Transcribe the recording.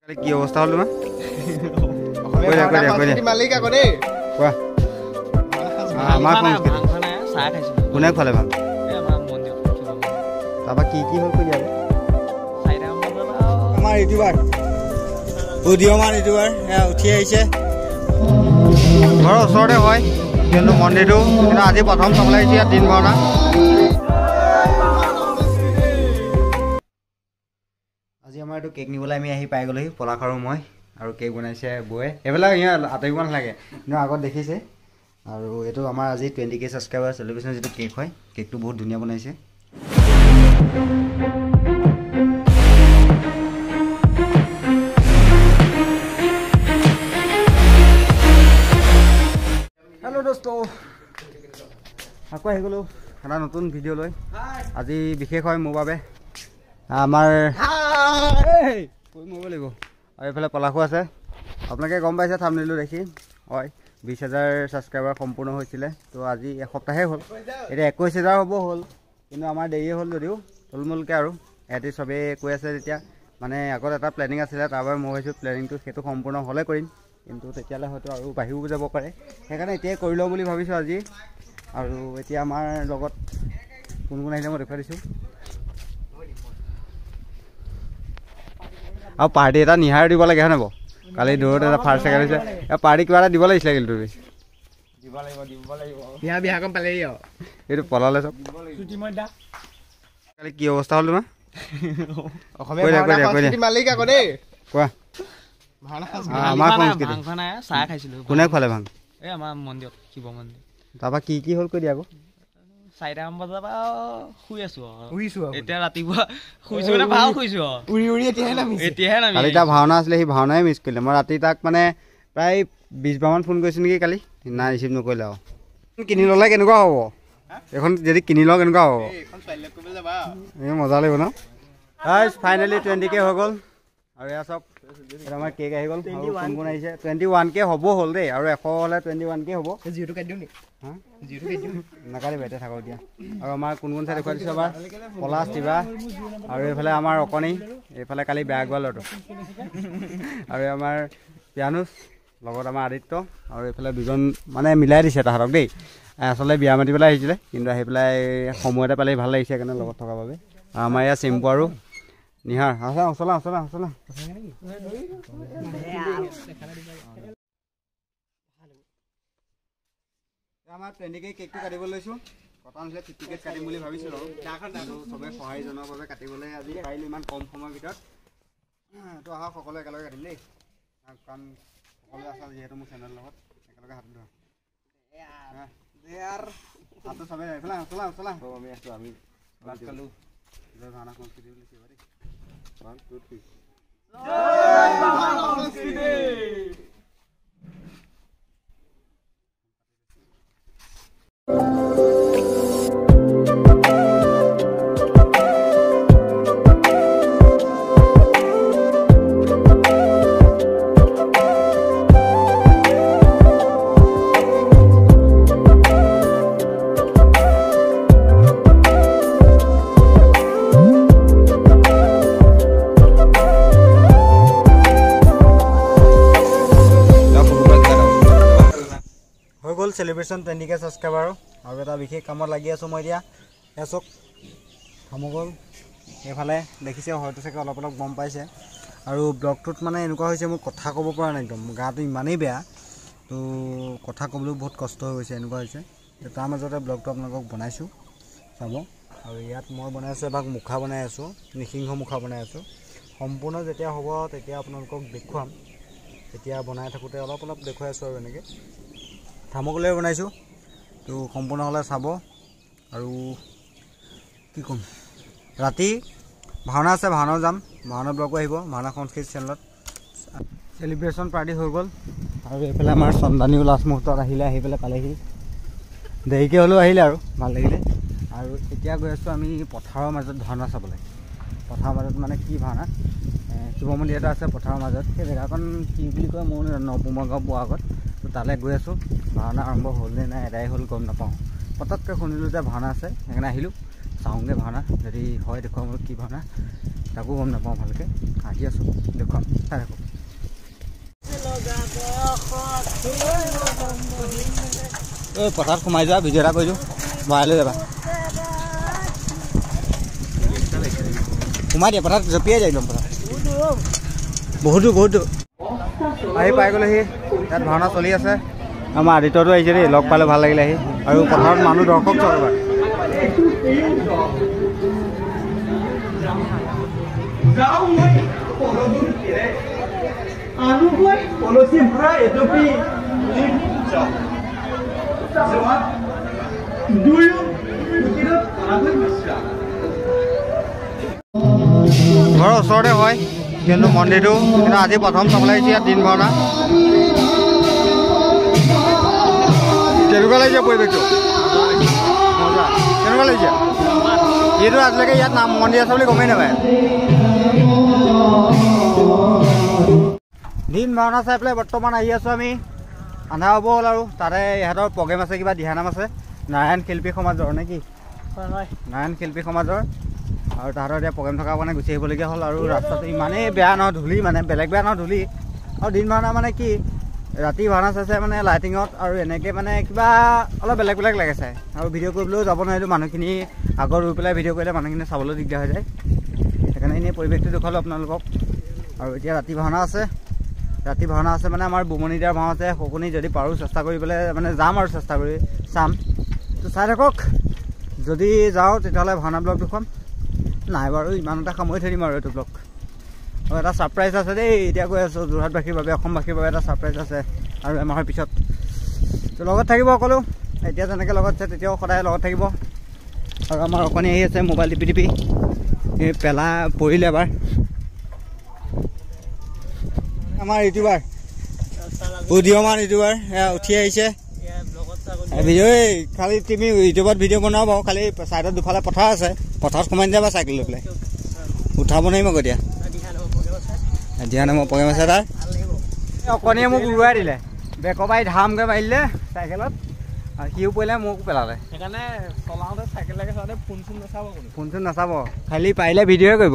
কি অৱস্থা হ'ল তোমাৰ? কোনে খোৱালে ভাল? তাৰপৰা কি কি হ'ল কৈ দিয়া? আমাৰ ইউটিউবাৰ উদীয়মান ইউটিউবাৰ উঠি আহিছে। ঘৰৰ ওচৰতে হয় কিন্তু মন্দিৰটো, কিন্তু আজি প্ৰথম চাবলৈ আহিছে ইয়াত দিন ভাওনা। আজি আমাৰ এইটো কেক নিবলৈ আমি আহি পাই গ'লোহি, পলাশ আৰু মই, আৰু কেক বনাইছে বৌয়ে। এইবিলাক ইয়াত আঁতৰিব নালাগে, কিন্তু আগত দেখিছে। আৰু এইটো আমাৰ আজি 20K ছাবস্ক্ৰাইবাৰ চেলিব্ৰেশ্যন যিটো কেক হয়, কেকটো বহুত ধুনীয়া বনাইছে। হেল্ল' দোস্ত, আকৌ আহি গ'লোঁ এটা নতুন ভিডিঅ' লৈ। আজি বিশেষ হয় মোৰ বাবে, আমাৰ মৰিব লাগিব। আৰু এইফালে পলাশো আছে, আপোনালোকে গম পাইছে থাম্বনেইলটো দেখি। হয়, 20,000 ছাবস্ক্ৰাইবাৰ সম্পূৰ্ণ হৈছিলে। তো আজি এসপ্তাহে হ'ল, এতিয়া 21,000 হ'ব হ'ল, কিন্তু আমাৰ দেৰিয়ে হ'ল যদিও থুলমূলকৈ। আৰু এহেঁতি চবেই কৈ আছে তেতিয়া, মানে আগত এটা প্লেনিং আছিলে, তাৰপৰা মই ভাবিছোঁ প্লেনিংটো সেইটো সম্পূৰ্ণ হ'লে কৰিম, কিন্তু তেতিয়ালৈ হয়তো আৰু বাঢ়িও যাব পাৰে। সেইকাৰণে এতিয়াই কৰি লওঁ বুলি ভাবিছোঁ আজি। আৰু এতিয়া আমাৰ লগত কোন কোন আহিলে মই দেখুৱাই দিছোঁ। আৰু পাৰ্টি এটা নিহাৰো দিব লাগে, হয় নাই বাৰু? কালি দৌৰত এটা ফাৰ্ষ্ট ছেকেণ্ড হৈছে, পাৰ্টি কিবা এটা দিব লাগিছিলে। কিন্তু তুমি এইটো পলালে চব। কালি কি অৱস্থা হ'ল তোমাৰ? কোৱা। আমাৰ সংস্কৃতি কোনে খোৱালে ভাং? আমাৰ মন্দিৰত, শিৱ মন্দিৰ। তাৰপৰা কি কি হ'ল কৈ দিয়া আকৌ। 4টামান বজাৰ পৰা শুই আছো আৰু এতিয়া ৰাতিপুৱা শুইছো, মানে ভাল শুইছো এতিয়াহে নামি। কালি তাৰ ভাওনা আছিলে, সি ভাওনাই মিছ কৰিলে। মই ৰাতি তাক মানে প্ৰায় 20বাৰমান ফোন কৰিছোঁ নেকি কালি, নাই ৰিচিভ নকৰিলে। আৰু কিনি ল'লে কেনেকুৱা হ'ব এইখন? যদি কিনি লওঁ কেনেকুৱা হ'ব? এই মজা লাগিব ন? ফাইনেলি 20K হৈ গ'ল। আৰু এয়া চব আমাৰ কেক আহি গ'ল। কোন কোন আহিছে? 21K হ'ব হ'ল দেই, আৰু 100 হ'লে 21K হ'ব। নাকাটিবা, এতিয়া থাকক দিয়া। আৰু আমাৰ কোন কোন চাই দেখুৱাই দিছোঁ এবাৰ, পলাশ, তিবা, আৰু এইফালে আমাৰ অকণি, এইফালে কালি বেয়া গোৱা ল'ৰাটো, আৰু আমাৰ পিয়ানুচ, লগত আমাৰ আদিত্য, আৰু এইফালে দুজন মানে মিলাই দিছে তাহাঁতক দেই। আচলতে বিয়া মাতি পেলাই আহিছিলে, কিন্তু আহি পেলাই সময়তে পালেহি ভাল লাগিছে, সেইকাৰণে লগত থকাৰ বাবে। আৰু আমাৰ ইয়াত চিম্পু আৰু নিহাৰ চলা। আমাৰ 20K কেকটো কাটিব লৈছোঁ। কটা নাছিলে, 50K কাটিম বুলি ভাবিছিলোঁ, আৰু চবে সহায় জনোৱাৰ বাবে কাটিবলৈ আজি পাৰিলোঁ ইমান কম সময়ৰ ভিতৰত। তো আহক সকলোৱে একেলগে কাটিম দেই, কাৰণ সকলোৱে আছে যিহেতু মোৰ চেনেলৰ লগত। একেলগে হাত ধৰা হাতটো চবেই চলা। আমি আছোঁ, আমি ভাত খালোঁ। ভাওনা সংস্কৃতি বুলি দেই। 1 2 3 চেলিব্ৰেশ্যন 20K ছাবস্ক্ৰাইবাৰ। আৰু এটা বিশেষ কামত লাগি আছোঁ মই এতিয়া। এচক থামগল এইফালে দেখিছে হয়তো চাগে, অলপ গম পাইছে। আৰু ব্লগটোত মানে এনেকুৱা হৈছে, মোৰ কথা ক'ব পৰা নাই, একদম গাটো ইমানেই বেয়া, তো কথা ক'বলৈও বহুত কষ্ট হৈ গৈছে, এনেকুৱা হৈছে। তাৰ মাজতে ব্লগটো আপোনালোকক বনাইছোঁ, চাব। আৰু ইয়াত মই বনাই আছোঁ এভাগ মুখা বনাই আছোঁ, নৃসিংহ মুখা বনাই আছোঁ। সম্পূৰ্ণ যেতিয়া হ'ব তেতিয়া আপোনালোকক দেখুৱাম। তেতিয়া বনাই থাকোঁতে অলপ দেখুৱাই আছোঁ আৰু এনেকৈ থামকলে বনাইছোঁ। তো সম্পূৰ্ণ হ'লে চাব। আৰু কি ক'ম, ৰাতি ভাওনা আছে, ভাওনাও যাম, ভাওনা ব্লগো আহিব ভাওনা সংস্কৃতি চেনেলত। চেলিব্ৰেশ্যন পাৰ্টি হৈ গ'ল। আৰু এইফালে আমাৰ চন্দানীও লাষ্ট মুহূৰ্তত আহি পেলাই পালেহি, দেৰিকৈ হ'লেও আহিলে, আৰু ভাল লাগিলে। আৰু এতিয়া গৈ আছোঁ আমি পথাৰৰ মাজত ভাওনা চাবলৈ। পথাৰৰ মাজত মানে কি ভাওনা, শিৱ মন্দিৰ এটা আছে পথাৰৰ মাজত। সেই জেগাখন কি বুলি কয় মোৰ নপুমা গাঁও পোৱাৰ আগত। তো তালৈ গৈ আছোঁ। ভাওনা আৰম্ভ হ'লনে নাই এদাই হ'ল গম নাপাওঁ। পটককৈ শুনিলোঁ যে ভাওনা আছে, সেইকাৰণে আহিলোঁ, চাওঁগৈ ভাওনা। যদি হয় দেখুৱাম কি ভাওনা। তাকো গম নাপাওঁ ভালকৈ আহি আছোঁ দেখুৱাম চাই থাকক এই পথাৰত সোমাই যোৱা ভিডিঅ' এটা কৰি দিওঁ ভৰাই লৈ যাবা সোমাই দিয়া পথাৰত জঁপিয়াই যায় একদম পথাৰত বহুত আহি পাই গ'লেহি ইয়াত ভাওনা চলি আছে আমাৰ আদিত্যটো আহিছে দেই লগ পালে ভাল লাগিলে আহি আৰু পথাৰত মানুহ দৰ্শক চলবাৰ ঘৰৰ ওচৰতে হয় কিন্তু মন্দিৰটো কিন্তু আজি প্ৰথম চাবলৈ আহিছে ইয়াত দিন ভাওনা কেনেকুৱা লাগিছে পৰিৱেশটো মজা কেনেকুৱা লাগিছে এইটো আজিলৈকে ইয়াত নাম মন্দিৰ আছে বুলি গমেই নাপায় দিন ভাওনা চাই পেলাই বৰ্তমান আহি আছোঁ আমি আন্ধাৰ হ'ব হ'ল আৰু তাতে ইহঁতৰ প্ৰগ্ৰেম আছে কিবা দিহানাম আছে নাৰায়ণ শিল্পী সমাজৰ নে কি নাৰায়ণ শিল্পী সমাজৰ আৰু তাহাঁতৰ এতিয়া প্ৰগ্ৰেম থকাৰ কাৰণে গুচি আহিবলগীয়া হ'ল আৰু ৰাস্তাটো ইমানেই বেয়া নহয় ধূলি মানে বেলেগ বেয়া নহয় ধূলি আৰু দিন ভাওনা মানে কি ৰাতি ভাওনা চাইছে মানে লাইটিঙত আৰু এনেকৈ মানে কিবা অলপ বেলেগ লাগে চাই আৰু ভিডিঅ' কৰিবলৈও যাব নোৱাৰিলোঁ মানুহখিনি আগত ৰৈ পেলাই ভিডিঅ' কৰিলে মানুহখিনি চাবলৈ দিগদাৰ হৈ যায় সেইকাৰণে এনেই পৰিৱেশটো দেখুৱালোঁ আপোনালোকক আৰু এতিয়া ৰাতি ভাওনা আছে মানে আমাৰ বুমনিদাৰ ভাও আছে শকুনি যদি পাৰোঁ চেষ্টা কৰি পেলাই মানে যাম আৰু চেষ্টা কৰি চাম তো চাই থাকক যদি যাওঁ তেতিয়াহ'লে ভাওনা ব্লগ দেখুৱাম নাই বাৰু ইমানতে সামৰি থৈ দিম আৰু এইটো ব্লগ আৰু এটা ছাৰপ্ৰাইজ আছে দেই এতিয়া কৈ আছোঁ যোৰহাটবাসীৰ বাবে অসমবাসীৰ বাবে এটা ছাৰপ্ৰাইজ আছে আৰু এমাহৰ পিছত তো লগত থাকিব সকলো এতিয়া যেনেকৈ লগত আছে তেতিয়াও সদায় লগত থাকিব আৰু আমাৰ অকণি আহি আছে মোবাইল টিপি এই পেলা পৰিলে এবাৰ আমাৰ ইউটিউবাৰ উদীয়মান ইউটিউবাৰ উঠি আহিছে ভিডিঅ' খালি তুমি ইউটিউবত ভিডিঅ' বনাব বাৰু খালি ছাইডত দুফালে পথাৰ আছে পথাৰত সোমাই যাবা চাইকেল লৈ পেলাই উঠাব নোৱাৰিম আকৌ এতিয়া দিহানামৰ প্ৰগ্ৰেম আছে তাৰ অকণিয়ে মোক উৰুৱাই দিলে বেকৰ পাই ধামকৈ মাৰিলে চাইকেলত আৰু সিও পৰিলে মোকো পেলালে সেইকাৰণে চলাওঁতে চাইকেললৈকে চাওঁতে ফোন চোন নাচাব খালি পাৰিলে ভিডিঅ'য়ে কৰিব